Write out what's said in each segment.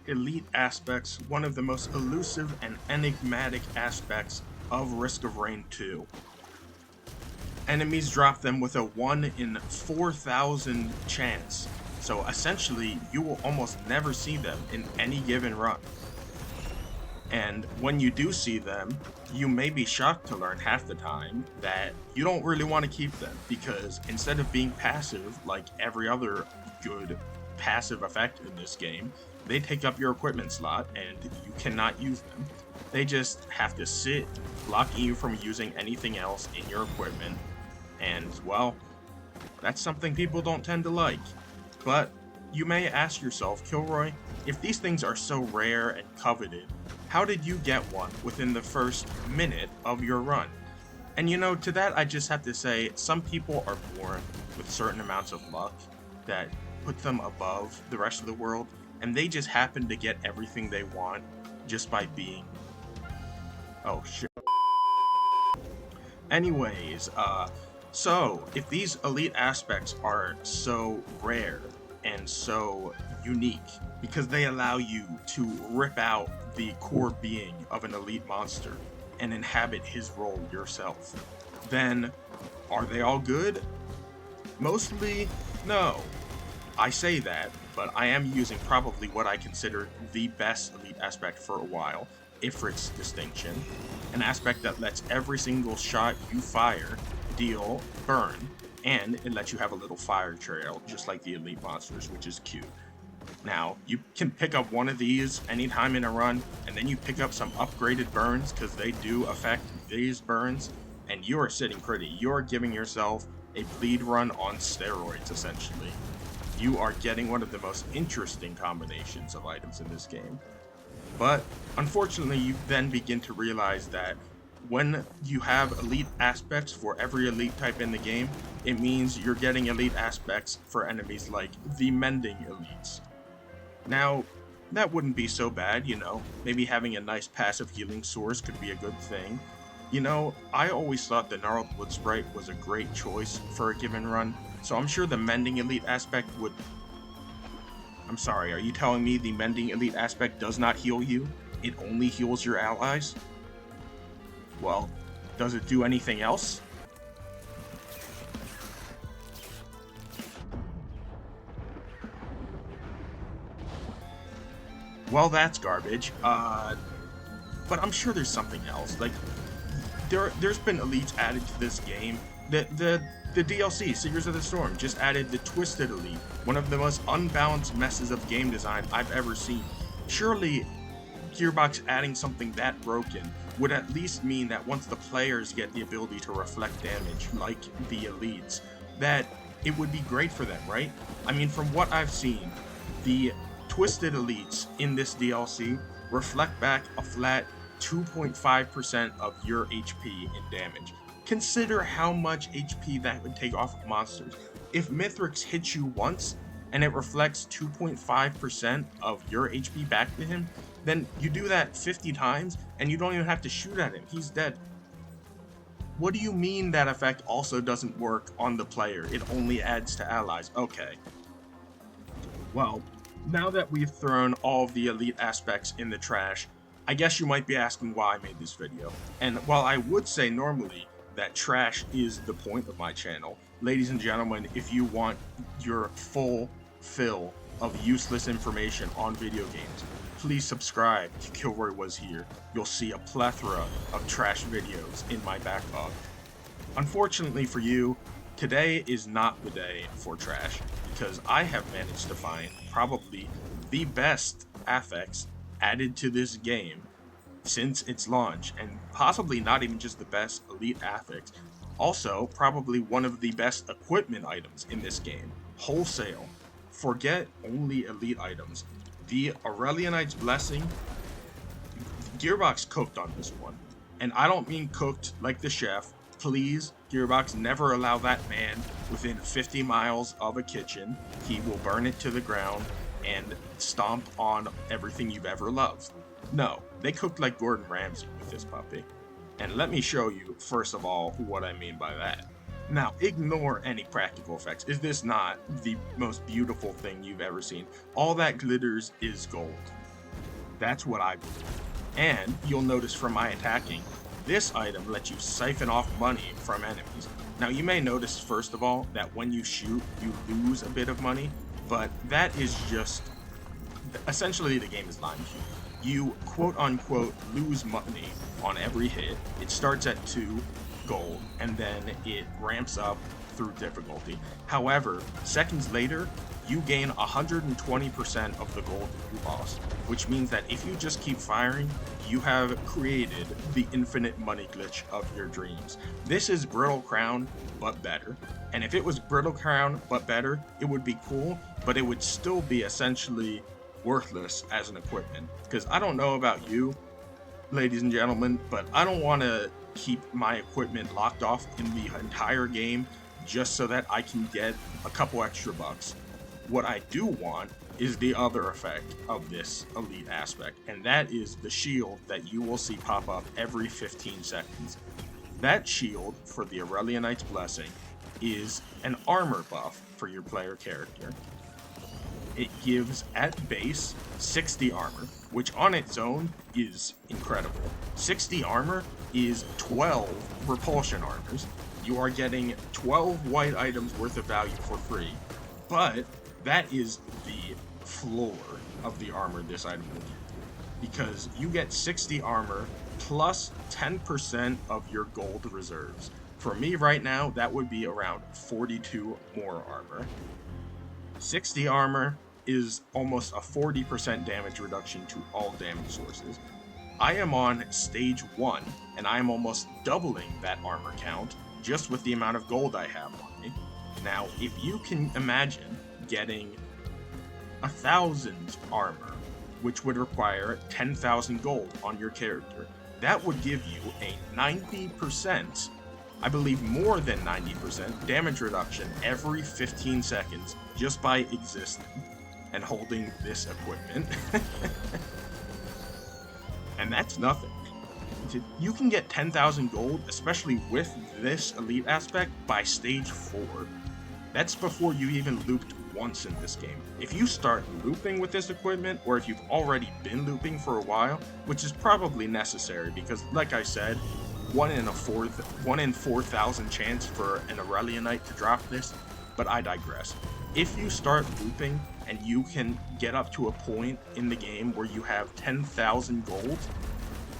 Elite aspects, one of the most elusive and enigmatic aspects of Risk of Rain 2. Enemies drop them with a 1 in 4,000 chance, so essentially you will almost never see them in any given run. And when you do see them, you may be shocked to learn half the time that you don't really want to keep them, because instead of being passive like every other good passive effect in this game, they take up your equipment slot and you cannot use them. They just have to sit, blocking you from using anything else in your equipment, and well, that's something people don't tend to like. But you may ask yourself, Kilroy, if these things are so rare and coveted, how did you get one within the first minute of your run? And you know, to that I just have to say, some people are born with certain amounts of luck that put them above the rest of the world, and they just happen to get everything they want just by being... Oh shit. Anyways, so if these elite aspects are so rare and so unique because they allow you to rip out the core being of an elite monster and inhabit his role yourself, then are they all good? Mostly, no. I say that, but I am using probably what I consider the best elite aspect for a while, Ifrit's Distinction, an aspect that lets every single shot you fire deal burn, and it lets you have a little fire trail, just like the elite monsters, which is cute. Now, you can pick up one of these anytime in a run, and then you pick up some upgraded burns, because they do affect these burns, and you are sitting pretty. You are giving yourself a bleed run on steroids, essentially. You are getting one of the most interesting combinations of items in this game. But, unfortunately, you then begin to realize that when you have elite aspects for every elite type in the game, it means you're getting elite aspects for enemies like the Mending Elites. Now, that wouldn't be so bad, you know, maybe having a nice passive healing source could be a good thing. You know, I always thought the Gnarled Wood Sprite was a great choice for a given run, so I'm sure the Mending Elite aspect would... I'm sorry, are you telling me the Mending Elite aspect does not heal you? It only heals your allies? Well, does it do anything else? Well, that's garbage. But I'm sure there's something else. Like, there's been elites added to this game. The DLC, Seekers of the Storm, just added the Twisted Elite, one of the most unbalanced messes of game design I've ever seen. Surely, Gearbox adding something that broken would at least mean that once the players get the ability to reflect damage, like the elites, that it would be great for them, right? I mean, from what I've seen, the Twisted Elites in this DLC reflect back a flat 2.5% of your HP in damage. Consider how much HP that would take off of monsters. If Mithrix hits you once, and it reflects 2.5% of your HP back to him, then you do that 50 times, and you don't even have to shoot at him, he's dead. What do you mean that effect also doesn't work on the player? It only adds to allies. Okay. Well, now that we've thrown all of the elite aspects in the trash, I guess you might be asking why I made this video. And while I would say normally that trash is the point of my channel, ladies and gentlemen, if you want your full fill of useless information on video games, please subscribe to Kilroy Was Here. You'll see a plethora of trash videos in my backlog. Unfortunately for you, today is not the day for trash, because I have managed to find probably the best affects added to this game since its launch, and possibly not even just the best elite affects, also probably one of the best equipment items in this game, wholesale. Forget only elite items. The Aurelianite's Blessing, Gearbox cooked on this one. And I don't mean cooked like the chef. Please, Gearbox, never allow that man within 50 miles of a kitchen. He will burn it to the ground and stomp on everything you've ever loved. No, they cooked like Gordon Ramsay with this puppy. And let me show you, first of all, what I mean by that. Now, ignore any practical effects. Is this not the most beautiful thing you've ever seen? All that glitters is gold. That's what I believe. And you'll notice from my attacking, this item lets you siphon off money from enemies. Now, you may notice, first of all, that when you shoot, you lose a bit of money, but that is just... essentially, the game is lying to you. You, quote-unquote, lose money on every hit. It starts at 2 gold, and then it ramps up through difficulty. However, seconds later, you gain 120% of the gold you lost, which means that if you just keep firing, you have created the infinite money glitch of your dreams. This is Brittle Crown, but better. And if it was Brittle Crown, but better, it would be cool, but it would still be essentially worthless as an equipment. Because I don't know about you, ladies and gentlemen, but I don't want to keep my equipment locked off in the entire game just so that I can get a couple extra bucks. What I do want is the other effect of this elite aspect, and that is the shield that you will see pop up every 15 seconds. That shield for the Aurelionite's Blessing is an armor buff for your player character. It gives, at base, 60 armor, which on its own is incredible. 60 armor is 12 repulsion armors. You are getting 12 white items worth of value for free, but that is the floor of the armor this item will give, because you get 60 armor plus 10% of your gold reserves. For me right now, that would be around 42 more armor. 60 armor is almost a 40% damage reduction to all damage sources. I am on stage 1, and I am almost doubling that armor count just with the amount of gold I have on me. Now, if you can imagine getting 1,000 armor, which would require 10,000 gold on your character, that would give you a 90%, I believe more than 90% damage reduction every 15 seconds just by existing and holding this equipment. And that's nothing. You can get 10,000 gold, especially with this elite aspect, by stage 4. That's before you even looped once in this game. If you start looping with this equipment, or if you've already been looping for a while, which is probably necessary because, like I said, 1 in 4,000 chance for an Aurelionite to drop this, but I digress. If you start looping and you can get up to a point in the game where you have 10,000 gold,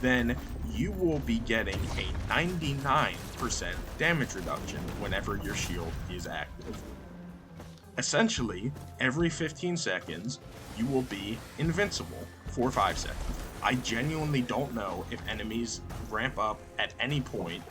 then you will be getting a 99% damage reduction whenever your shield is active. Essentially, every 15 seconds, you will be invincible for 5 seconds. I genuinely don't know if enemies ramp up at any point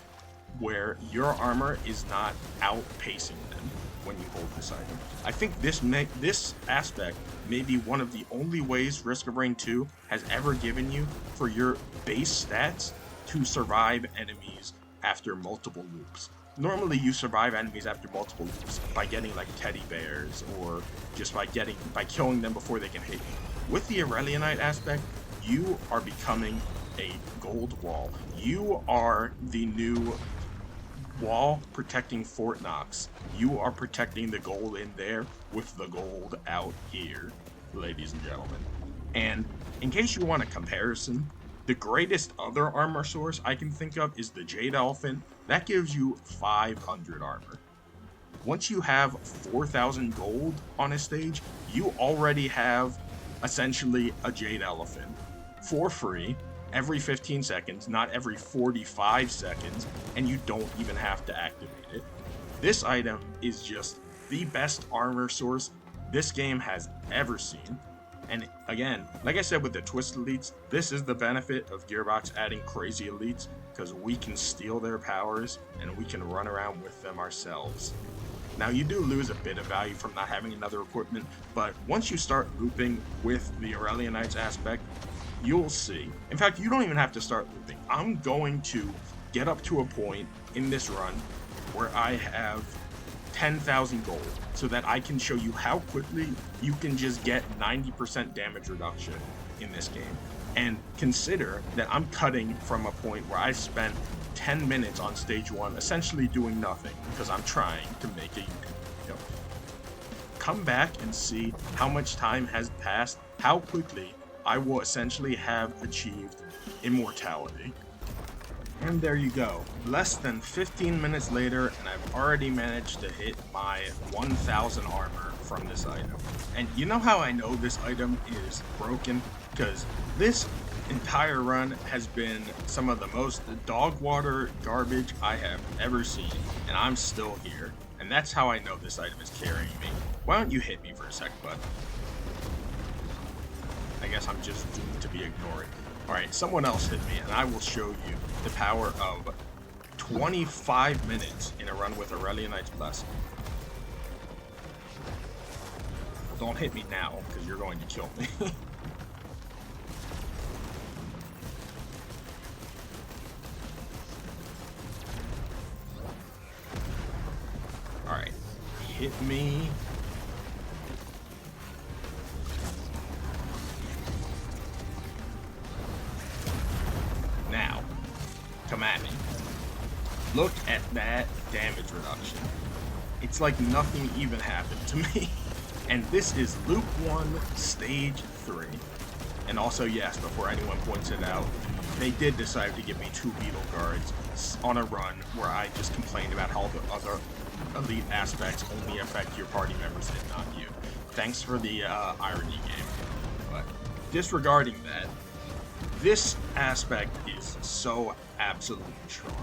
where your armor is not outpacing them when you hold this item. I think this aspect may be one of the only ways Risk of Rain 2 has ever given you for your base stats to survive enemies after multiple loops. Normally you survive enemies after multiple loops by getting like teddy bears, or just by killing them before they can hit you. With the Aurelionite aspect, you are becoming a gold wall. You are the new wall protecting Fort Knox. You are protecting the gold in there with the gold out here, ladies and gentlemen. And in case you want a comparison, the greatest other armor source I can think of is the Jade Elephant. That gives you 500 armor. Once you have 4,000 gold on a stage, you already have essentially a Jade Elephant for free every 15 seconds, not every 45 seconds, and you don't even have to activate it. This item is just the best armor source this game has ever seen. And again, like I said with the Twist Elites, this is the benefit of Gearbox adding crazy elites, because we can steal their powers and we can run around with them ourselves. Now, you do lose a bit of value from not having another equipment, but once you start looping with the Aurelionites aspect, you'll see. In fact, you don't even have to start looping. I'm going to get up to a point in this run where I have 10,000 gold so that I can show you how quickly you can just get 90% damage reduction in this game. And consider that I'm cutting from a point where I spent 10 minutes on stage 1 essentially doing nothing because I'm trying to make a YouTube video. Come back and see how much time has passed, how quickly I will essentially have achieved immortality. And there you go, less than 15 minutes later, and I've already managed to hit my 1000 armor from this item. And you know how I know this item is broken? Because this entire run has been some of the most dog water garbage I have ever seen, and I'm still here. And that's how I know this item is carrying me. Why don't you hit me for a sec, bud? I guess I'm just doomed to be ignored. Alright, someone else hit me, and I will show you the power of 25 minutes in a run with Aurelia Knight's Blessing. Don't hit me now, because you're going to kill me. Alright, hit me. Now, come at me. Look at that damage reduction. It's like nothing even happened to me. And this is Loop 1, Stage 3. And also, yes, before anyone points it out, they did decide to give me 2 Beetle Guards on a run where I just complained about how the other elite aspects only affect your party members and not you. Thanks for the irony game. But disregarding that, this aspect is so absolutely strong.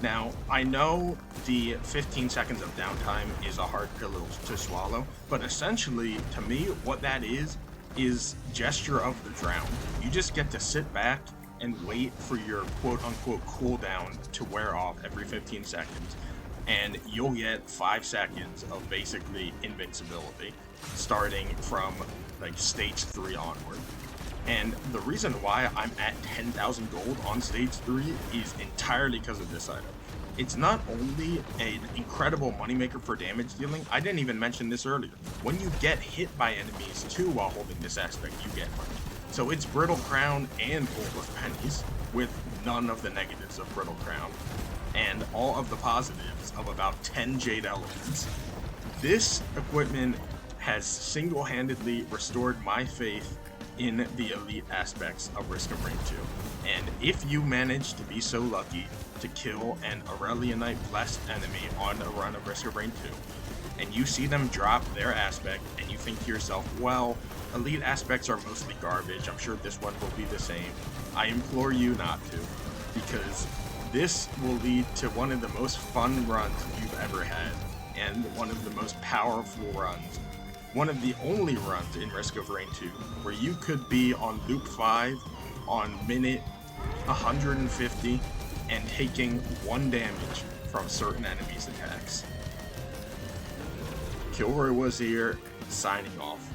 Now, I know the 15 seconds of downtime is a hard pill to swallow, but essentially, to me, what that is gesture of the drowned. You just get to sit back and wait for your quote-unquote cooldown to wear off every 15 seconds, and you'll get 5 seconds of basically invincibility, starting from like stage 3 onward. And the reason why I'm at 10,000 gold on stage 3 is entirely because of this item. It's not only an incredible moneymaker for damage dealing, I didn't even mention this earlier. When you get hit by enemies too while holding this aspect, you get money. So it's Brittle Crown and Gold of Pennies, with none of the negatives of Brittle Crown, and all of the positives of about 10 Jade Elements. This equipment has single-handedly restored my faith in the elite aspects of Risk of Rain 2. And if you manage to be so lucky to kill an Aurelia Knight blessed enemy on a run of Risk of Rain 2, and you see them drop their aspect, and you think to yourself, well, elite aspects are mostly garbage, I'm sure this one will be the same, I implore you not to, because this will lead to one of the most fun runs you've ever had, and one of the most powerful runs. One of the only runs in Risk of Rain 2 where you could be on Loop 5 on minute 150 and taking 1 damage from certain enemies' attacks. Kilroy was here, signing off.